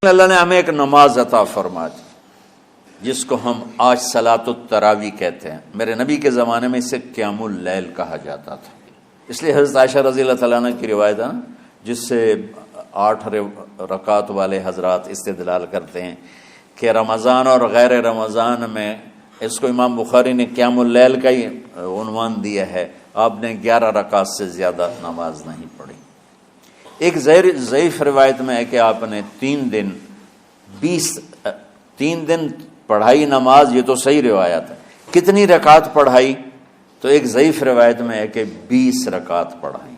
اللہ نے ہمیں ایک نماز عطا فرما دی جس کو ہم آج صلاۃ التراویح کہتے ہیں. میرے نبی کے زمانے میں اسے قیام اللیل کہا جاتا تھا. اس لیے حضرت عائشہ رضی اللہ تعالیٰ عنہ کی روایت ہے جس سے 8 رکعت والے حضرات استدلال کرتے ہیں کہ رمضان اور غیر رمضان میں اس کو امام بخاری نے قیام اللیل کا ہی عنوان دیا ہے. آپ نے 11 رکعت سے زیادہ نماز نہیں پڑھی. ایک ضعیف روایت میں ہے کہ آپ نے 3 دن پڑھائی نماز. یہ تو صحیح روایت ہے. کتنی رکعت پڑھائی؟ تو ایک ضعیف روایت میں ہے کہ 20 رکعت پڑھائی.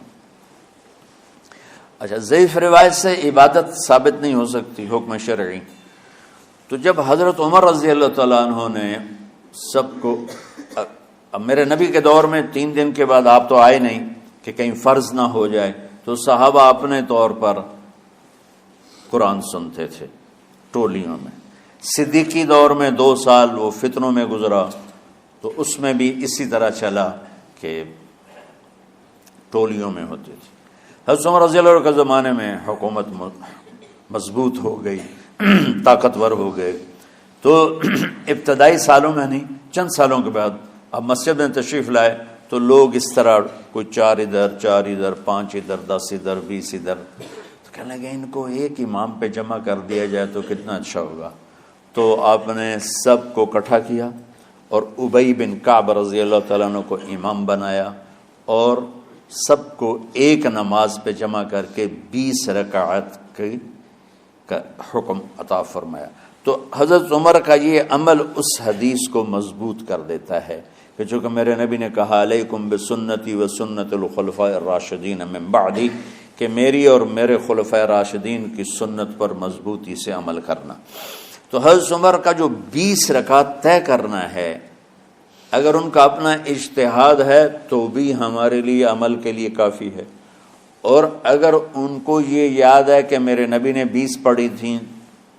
اچھا، ضعیف روایت سے عبادت ثابت نہیں ہو سکتی حکم شرعی. تو جب حضرت عمر رضی اللہ تعالیٰ عنہ نے سب کو، اب میرے نبی کے دور میں 3 دن کے بعد آپ تو آئے نہیں کہ کہیں فرض نہ ہو جائے، تو صحابہ اپنے طور پر قرآن سنتے تھے ٹولیوں میں. صدیقی دور میں 2 سال وہ فتنوں میں گزرا، تو اس میں بھی اسی طرح چلا کہ ٹولیوں میں ہوتے تھے. حضرت عمر رضی اللہ عنہ کے زمانے میں حکومت مضبوط ہو گئی، طاقتور ہو گئے. تو ابتدائی سالوں میں نہیں، چند سالوں کے بعد اب مسجد میں تشریف لائے تو لوگ اس طرح کوئی 4 ادھر 4 ادھر 5 ادھر 10 ادھر 20 ادھر، تو کہنے لگے ان کو ایک امام پہ جمع کر دیا جائے تو کتنا اچھا ہوگا. تو آپ نے سب کو اکٹھا کیا اور ابی بن کعب رضی اللہ تعالیٰ عنہ کو امام بنایا اور سب کو ایک نماز پہ جمع کر کے 20 رکعت کا حکم عطا فرمایا. تو حضرت عمر کا یہ عمل اس حدیث کو مضبوط کر دیتا ہے کہ چونکہ میرے نبی نے کہا علیکم بسنتی و سنت الخلفاء الراشدین من بعدی، کہ میری اور میرے خلفاء راشدین کی سنت پر مضبوطی سے عمل کرنا. تو حضرت عمر کا جو 20 رکعت طے کرنا ہے، اگر ان کا اپنا اجتہاد ہے تو بھی ہمارے لیے عمل کے لیے کافی ہے، اور اگر ان کو یہ یاد ہے کہ میرے نبی نے 20 پڑھی تھیں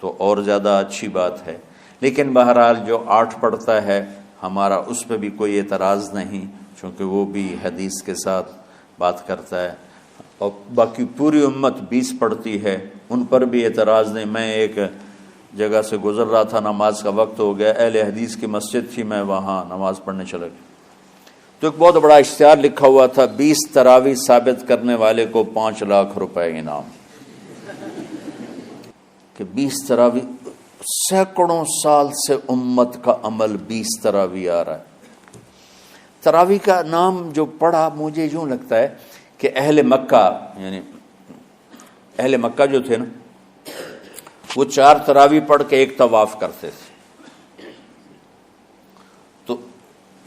تو اور زیادہ اچھی بات ہے. لیکن بہرحال جو 8 پڑھتا ہے ہمارا اس پہ بھی کوئی اعتراض نہیں، چونکہ وہ بھی حدیث کے ساتھ بات کرتا ہے، اور باقی پوری امت 20 پڑھتی ہے ان پر بھی اعتراض نہیں. میں ایک جگہ سے گزر رہا تھا، نماز کا وقت ہو گیا، اہل حدیث کی مسجد تھی، میں وہاں نماز پڑھنے چلا گیا تو ایک بہت بڑا اشتہار لکھا ہوا تھا 20 تراویح ثابت کرنے والے کو 5 لاکھ روپے انعام. کہ 20 تراویح، سینکڑوں سال سے امت کا عمل 20 تراویح آ رہا ہے. تراویح کا نام جو پڑھا مجھے یوں لگتا ہے کہ اہل مکہ، یعنی اہل مکہ جو تھے نا، وہ 4 تراویح پڑھ کے ایک طواف کرتے تھے. تو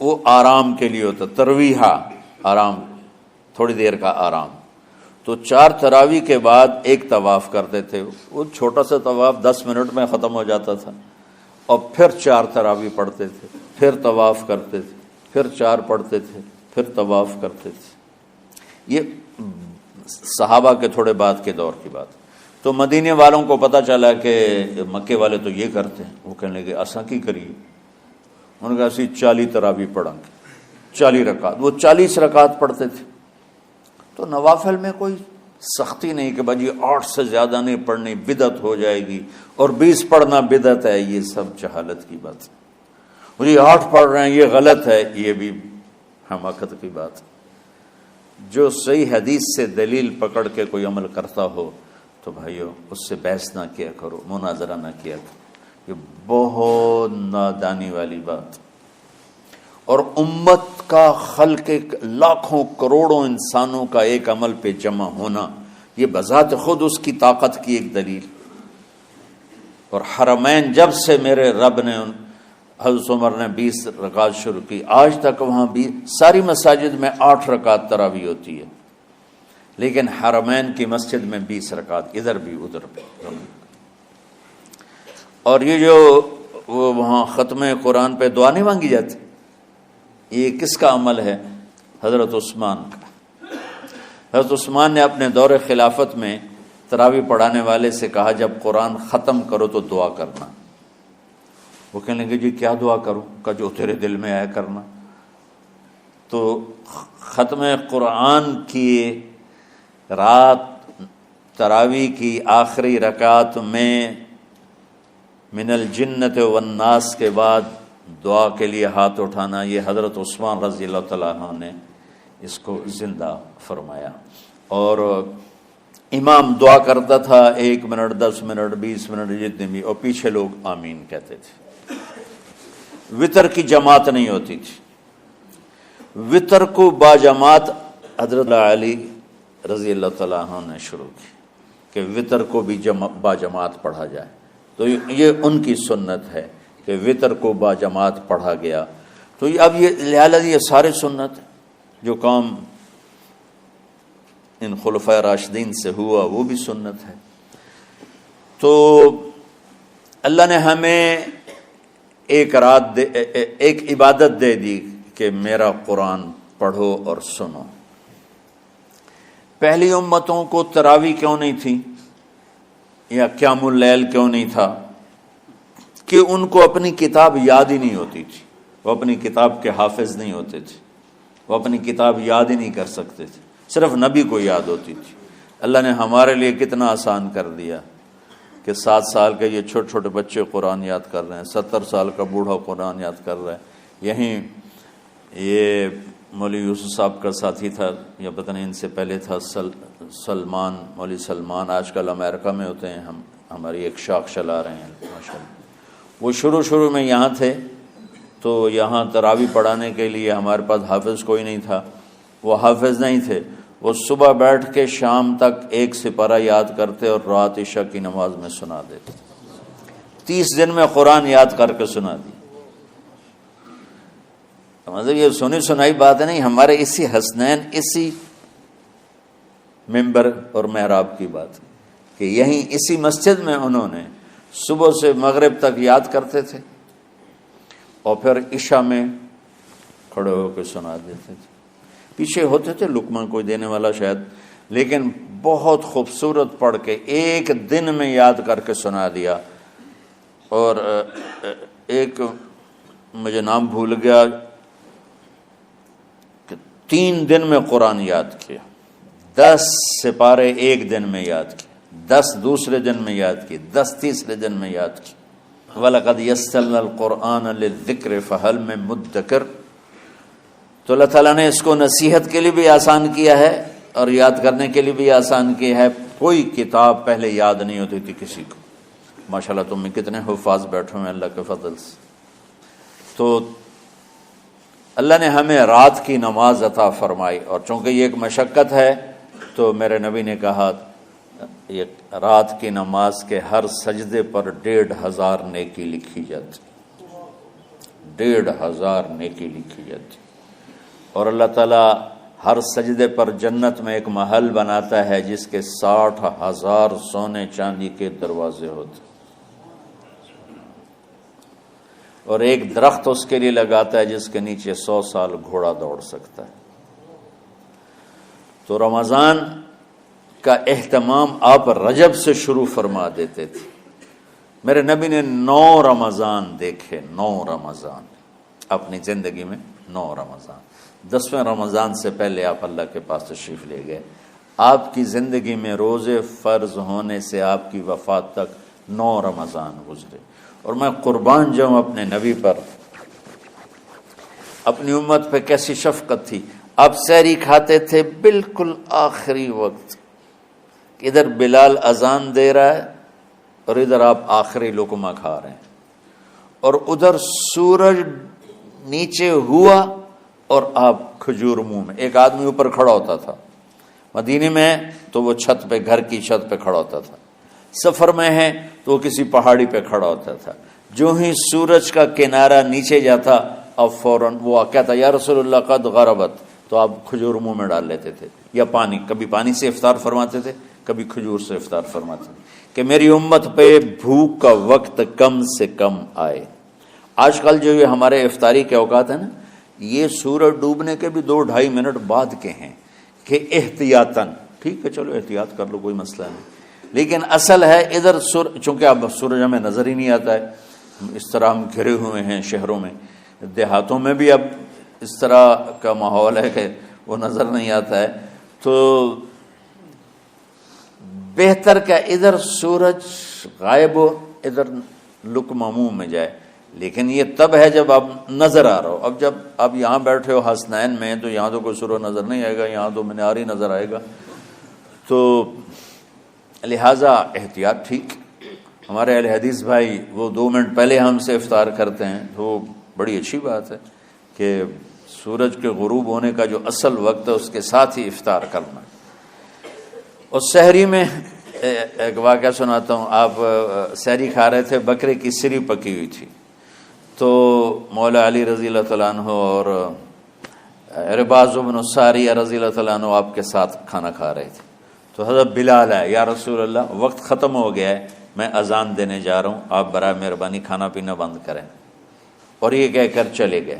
وہ آرام کے لیے ہوتا، ترویحہ آرام، تھوڑی دیر کا آرام. تو 4 تراویح کے بعد ایک طواف کرتے تھے. وہ چھوٹا سا طواف 10 منٹ میں ختم ہو جاتا تھا، اور پھر 4 تراویح پڑھتے تھے، پھر طواف کرتے تھے، پھر 4 پڑھتے تھے، پھر طواف کرتے تھے. یہ صحابہ کے تھوڑے بعد کے دور کی بات. تو مدینے والوں کو پتہ چلا کہ مکے والے تو یہ کرتے ہیں. وہ کہنے لگے اساں کی کریے؟ انہوں نے کہا اسی 40 تراویح پڑھیں گے، 40 رکعت. وہ 40 رکعت پڑھتے تھے. تو نوافل میں کوئی سختی نہیں کہ بھائی 8 سے زیادہ نہیں پڑھنی، بدعت ہو جائے گی، اور 20 پڑھنا بدعت ہے. یہ سب جہالت کی بات ہے. مجھے 8 پڑھ رہے ہیں یہ غلط ہے، یہ بھی حماقت کی بات ہے. جو صحیح حدیث سے دلیل پکڑ کے کوئی عمل کرتا ہو تو بھائیو اس سے بحث نہ کیا کرو، مناظرہ نہ کیا کرو. یہ بہت نادانی والی بات. اور امت کا خلق لاکھوں کروڑوں انسانوں کا ایک عمل پہ جمع ہونا، یہ بذات خود اس کی طاقت کی ایک دلیل. اور حرمین جب سے میرے رب نے، حضرت عمر نے 20 رکعت شروع کی، آج تک وہاں بھی ساری مساجد میں 8 رکعت تراویح ہوتی ہے، لیکن حرمین کی مسجد میں 20 رکعت، ادھر بھی ادھر بھی. اور یہ جو وہ وہاں ختم قرآن پہ دعا نہیں مانگی جاتی، یہ کس کا عمل ہے؟ حضرت عثمان کا. حضرت عثمان نے اپنے دور خلافت میں تراویح پڑھانے والے سے کہا جب قرآن ختم کرو تو دعا کرنا. وہ کہنے لگے جی کیا دعا کروں؟ کہ جو تیرے دل میں آیا کرنا. تو ختم قرآن کی رات تراویح کی آخری رکعت میں من الجنت والناس کے بعد دعا کے لیے ہاتھ اٹھانا، یہ حضرت عثمان رضی اللہ تعالیٰ عنہ نے اس کو زندہ فرمایا۔ اور امام دعا کرتا تھا 1 منٹ 10 منٹ 20 منٹ جتنے بھی، اور پیچھے لوگ آمین کہتے تھے۔ وطر کی جماعت نہیں ہوتی تھی، وطر کو باجماعت حضرت علی رضی اللہ تعالیٰ عنہ نے شروع کی کہ وطر کو بھی باجماعت پڑھا جائے، تو یہ ان کی سنت ہے کہ وطر کو باجماعت پڑھا گیا۔ تو اب یہ لہٰذا یہ سارے سنت جو کام ان خلفائے راشدین سے ہوا وہ بھی سنت ہے۔ تو اللہ نے ہمیں ایک عبادت دے دی کہ میرا قرآن پڑھو اور سنو۔ پہلی امتوں کو تراویح کیوں نہیں تھی یا قیام اللیل کیوں نہیں تھا؟ کہ ان کو اپنی کتاب یاد ہی نہیں ہوتی تھی، وہ اپنی کتاب کے حافظ نہیں ہوتے تھے، وہ اپنی کتاب یاد ہی نہیں کر سکتے تھے، صرف نبی کو یاد ہوتی تھی۔ اللہ نے ہمارے لیے کتنا آسان کر دیا کہ 7 سال کے یہ چھوٹے چھوٹے بچے قرآن یاد کر رہے ہیں، 70 سال کا بوڑھا قرآن یاد کر رہا ہے۔ یہیں یہ مولوی یوسف صاحب کا ساتھی تھا یا پتہ نہیں ان سے پہلے تھا، سلمان، مولوی سلمان، آج کل امریکہ میں ہوتے ہیں، ہماری ایک شاخ چلا رہے ہیں ماشاءاللہ۔ وہ شروع میں یہاں تھے تو یہاں تراویح پڑھانے کے لیے ہمارے پاس حافظ کوئی نہیں تھا، وہ حافظ نہیں تھے، وہ صبح بیٹھ کے شام تک 1 سپارہ یاد کرتے اور رات عشاء کی نماز میں سنا دیتے۔ 30 دن میں قرآن یاد کر کے سنا دی۔ مطلب یہ سنی سنائی بات نہیں، ہمارے اسی حسنین، اسی ممبر اور محراب کی بات کہ یہیں اسی مسجد میں انہوں نے صبح سے مغرب تک یاد کرتے تھے اور پھر عشاء میں کھڑے ہو کے سنا دیتے تھے۔ پیچھے ہوتے تھے لقمہ کوئی دینے والا شاید، لیکن بہت خوبصورت پڑھ کے 1 دن میں یاد کر کے سنا دیا۔ اور ایک مجھے نام بھول گیا کہ 3 دن میں قرآن یاد کیا، 10 سپارے 1 دن میں یاد کیے، 10 دوسرے دن میں یاد کیے، 10 تیسرے دن میں یاد کیے۔ وَلَقَدْ يَسَّرْنَا الْقُرْآنَ لِلذِّكْرِ فَهَلْ مِن مُدَّكِرٍ۔ تو اللہ تعالیٰ نے اس کو نصیحت کے لیے بھی آسان کیا ہے اور یاد کرنے کے لیے بھی آسان کیا ہے۔ کوئی کتاب پہلے یاد نہیں ہوتی تھی کسی کو، ماشاءاللہ تم میں کتنے حفاظ بیٹھے ہیں اللہ کے فضل سے۔ تو اللہ نے ہمیں رات کی نماز عطا فرمائی، اور چونکہ یہ ایک مشقت ہے تو میرے نبی نے کہا یہ رات کی نماز کے ہر سجدے پر 1500 نیکی لکھی جاتی، 1500 نیکی لکھی جاتی۔ اور اللہ تعالیٰ ہر سجدے پر جنت میں ایک محل بناتا ہے جس کے 60,000 سونے چاندی کے دروازے ہوتے، اور ایک درخت اس کے لیے لگاتا ہے جس کے نیچے 100 سال گھوڑا دوڑ سکتا ہے۔ تو رمضان کا اہتمام آپ رجب سے شروع فرما دیتے تھے۔ میرے نبی نے 9 رمضان دیکھے، 9 رمضان اپنی زندگی میں، 9 رمضان۔ 10ویں رمضان سے پہلے آپ اللہ کے پاس تشریف لے گئے۔ آپ کی زندگی میں روزے فرض ہونے سے آپ کی وفات تک 9 رمضان گزرے، اور میں قربان جاؤں اپنے نبی پر، اپنی امت پہ کیسی شفقت تھی۔ آپ سحری کھاتے تھے بالکل آخری وقت، ادھر بلال اذان دے رہا ہے اور ادھر آپ آخری لقمہ کھا رہے ہیں، اور ادھر سورج نیچے ہوا اور آپ کھجور منہ میں۔ ایک آدمی اوپر کھڑا ہوتا تھا مدینے میں تو وہ چھت پہ، گھر کی چھت پہ کھڑا ہوتا تھا، سفر میں ہے تو وہ کسی پہاڑی پہ کھڑا ہوتا تھا۔ جو ہی سورج کا کنارہ نیچے جاتا اب فوراً وہ کہتا یا رسول اللہ قد غربت، تو آپ کھجور منہ میں ڈال لیتے تھے، یا پانی، کبھی پانی سے افطار فرماتے تھے، کبھی کھجور سے افطار فرماتے تھے، کہ میری امت پہ بھوک کا وقت کم سے کم آئے۔ آج کل جو یہ ہمارے افطاری کے اوقات ہیں نا، یہ سورج ڈوبنے کے بھی 2-2.5 منٹ بعد کے ہیں کہ احتیاطاً، ٹھیک ہے چلو احتیاط کر لو کوئی مسئلہ نہیں، لیکن اصل ہے ادھر چونکہ اب سورج ہمیں نظر ہی نہیں آتا ہے، اس طرح ہم گھرے ہوئے ہیں شہروں میں، دیہاتوں میں بھی اب اس طرح کا ماحول ہے کہ وہ نظر نہیں آتا ہے، تو بہتر کہ ادھر سورج غائب ہو، ادھر لقمہ منہ میں جائے، لیکن یہ تب ہے جب آپ نظر آ رہا ہو۔ اب جب آپ یہاں بیٹھے ہو حسنین میں تو یہاں تو کوئی سورج نظر نہیں آئے گا، یہاں تو مینار ہی نظر آئے گا، تو لہٰذا احتیاط ٹھیک۔ ہمارے اہل حدیث بھائی وہ 2 منٹ پہلے ہم سے افطار کرتے ہیں، تو بڑی اچھی بات ہے کہ سورج کے غروب ہونے کا جو اصل وقت ہے اس کے ساتھ ہی افطار کرنا۔ اور سحری میں ایک واقعہ سناتا ہوں، آپ سحری کھا رہے تھے، بکرے کی سری پکی ہوئی تھی، تو مولا علی رضی اللہ تعالیٰ عنہ اور عرباض بن ساریہ رضی اللہ تعالیٰ عنہ آپ کے ساتھ کھانا کھا رہے تھے، تو حضرت بلال ہے، یا رسول اللہ وقت ختم ہو گیا ہے، میں اذان دینے جا رہا ہوں، آپ برائے مہربانی کھانا پینا بند کریں۔ اور یہ کہہ کر چلے گئے۔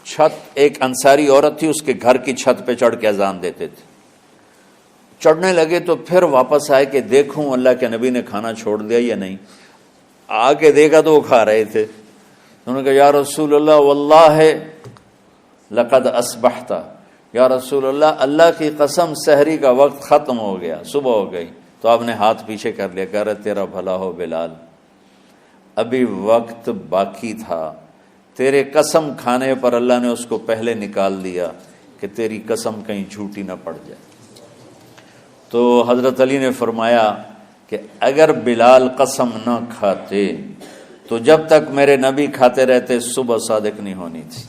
چھت، ایک انصاری عورت تھی، اس کے گھر کی چھت پہ چڑھ کے اذان دیتے تھے۔ چڑھنے لگے تو پھر واپس آئے کہ دیکھوں اللہ کے نبی نے کھانا چھوڑ دیا یا نہیں۔ آگے دیکھا تو وہ کھا رہے تھے۔ انہوں نے کہا یا رسول اللہ واللہ لقد اصبحت، یا رسول اللہ اللہ کی قسم سحری کا وقت ختم ہو گیا، صبح ہو گئی۔ تو آپ نے ہاتھ پیچھے کر لیا، کہہ رہے تیرا بھلا ہو بلال، ابھی وقت باقی تھا، تیرے قسم کھانے پر اللہ نے اس کو پہلے نکال دیا کہ تیری قسم کہیں جھوٹی نہ پڑ جائے۔ تو حضرت علی نے فرمایا کہ اگر بلال قسم نہ کھاتے تو جب تک میرے نبی کھاتے رہتے صبح صادق نہیں ہونی تھی۔